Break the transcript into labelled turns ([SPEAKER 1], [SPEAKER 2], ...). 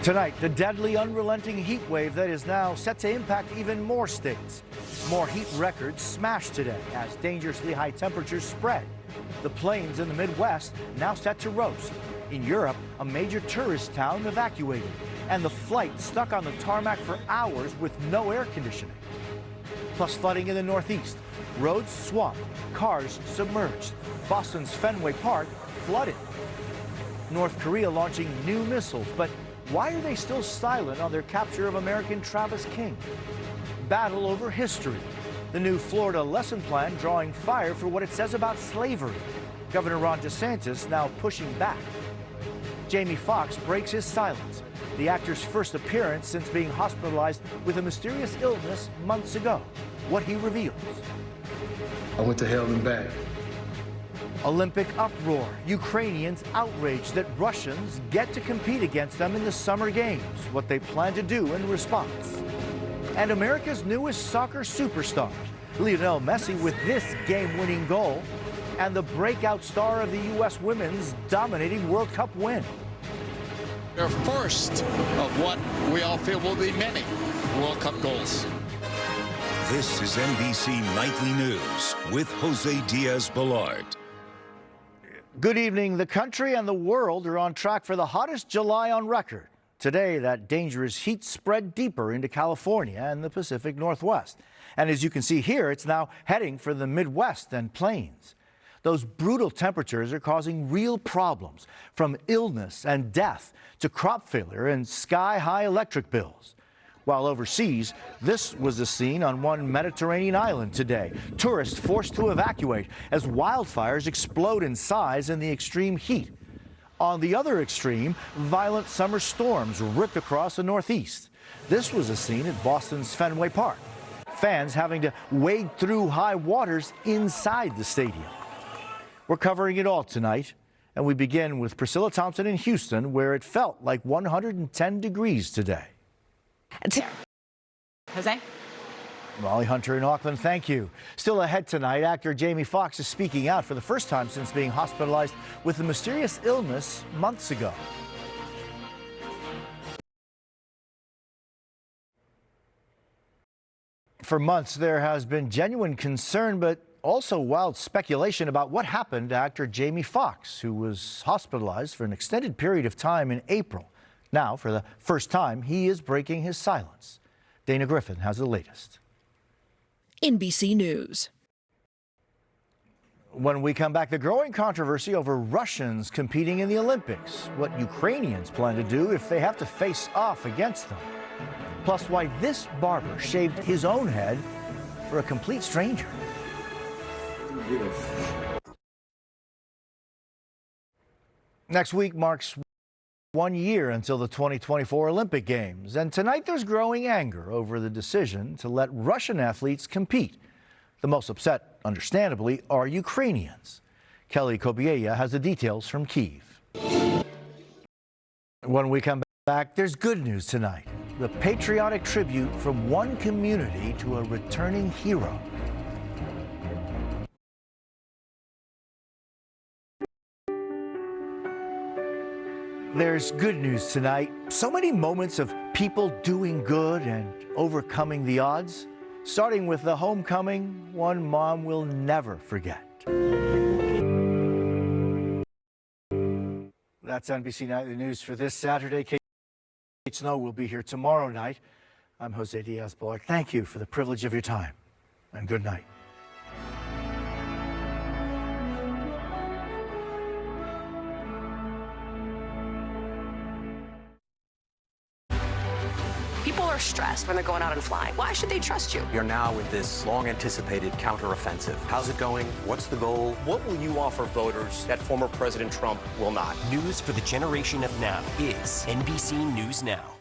[SPEAKER 1] Tonight, the deadly, unrelenting heat wave that is now set to impact even more states. More heat records smashed today as dangerously high temperatures spread. The plains in the Midwest now set to roast. In Europe, a major tourist town evacuated, and the flight stuck on the tarmac for hours with no air conditioning. Plus flooding in the Northeast. Roads swamped, cars submerged. Boston's Fenway Park flooded. North Korea launching new missiles, but why are they still silent on their capture of American Travis King? Battle over history. The new Florida lesson plan drawing fire for what it says about slavery. Governor Ron DeSantis now pushing back. Jamie Foxx breaks his silence. The actor's first appearance since being hospitalized with a mysterious illness months ago. What he reveals.
[SPEAKER 2] I went to hell and back.
[SPEAKER 1] Olympic uproar. Ukrainians outraged that Russians get to compete against them in the Summer Games. What they plan to do in response. And America's newest soccer superstar, Lionel Messi, with this game-winning goal. And the breakout star of the U.S. women's dominating World Cup win.
[SPEAKER 3] Their first of what we all feel will be many World Cup goals.
[SPEAKER 4] This is NBC Nightly News with Jose Diaz-Balart.
[SPEAKER 1] Good evening. The country and the world are on track for the hottest July on record. Today, that dangerous heat spread deeper into California and the Pacific Northwest. And as you can see here, it's now heading for the Midwest and plains. Those brutal temperatures are causing real problems, from illness and death to crop failure and sky-high electric bills. While overseas, this was the scene on one Mediterranean island today. Tourists forced to evacuate as wildfires explode in size in the extreme heat. On the other extreme, violent summer storms ripped across the Northeast. This was a scene at Boston's Fenway Park. Fans having to wade through high waters inside the stadium. We're covering it all tonight, and we begin with Priscilla Thompson in Houston, where it felt like 110 degrees today.
[SPEAKER 5] Jose?
[SPEAKER 1] Molly Hunter in Auckland, thank you. Still ahead tonight, actor Jamie Foxx is speaking out for the first time since being hospitalized with a mysterious illness months ago. For months, there has been genuine concern, but also wild speculation about what happened to actor Jamie Foxx, who was hospitalized for an extended period of time in April. Now, for the first time, he is breaking his silence. Dana Griffin has the latest.
[SPEAKER 6] NBC News.
[SPEAKER 1] When we come back, the growing controversy over Russians competing in the Olympics, what Ukrainians plan to do if they have to face off against them. Plus, why this barber shaved his own head for a complete stranger. Next week marks 1 year until the 2024 Olympic Games, and tonight there's growing anger over the decision to let Russian athletes compete. The most upset, understandably, are Ukrainians. Kelly Kobiella has the details from Kyiv. When we come back, there's good news tonight. The patriotic tribute from one community to a returning hero. There's good news tonight. So many moments of people doing good and overcoming the odds. Starting with the homecoming one mom will never forget. That's NBC Nightly News for this Saturday. Kate Snow will be here tomorrow night. I'm Jose Diaz-Balart. Thank you for the privilege of your time, and good night.
[SPEAKER 5] People are stressed when they're going out and flying. Why should they trust you?
[SPEAKER 7] You're now with this long-anticipated counteroffensive. How's it going? What's the goal?
[SPEAKER 8] What will you offer voters that former President Trump will not?
[SPEAKER 9] News for the generation of now is NBC News Now.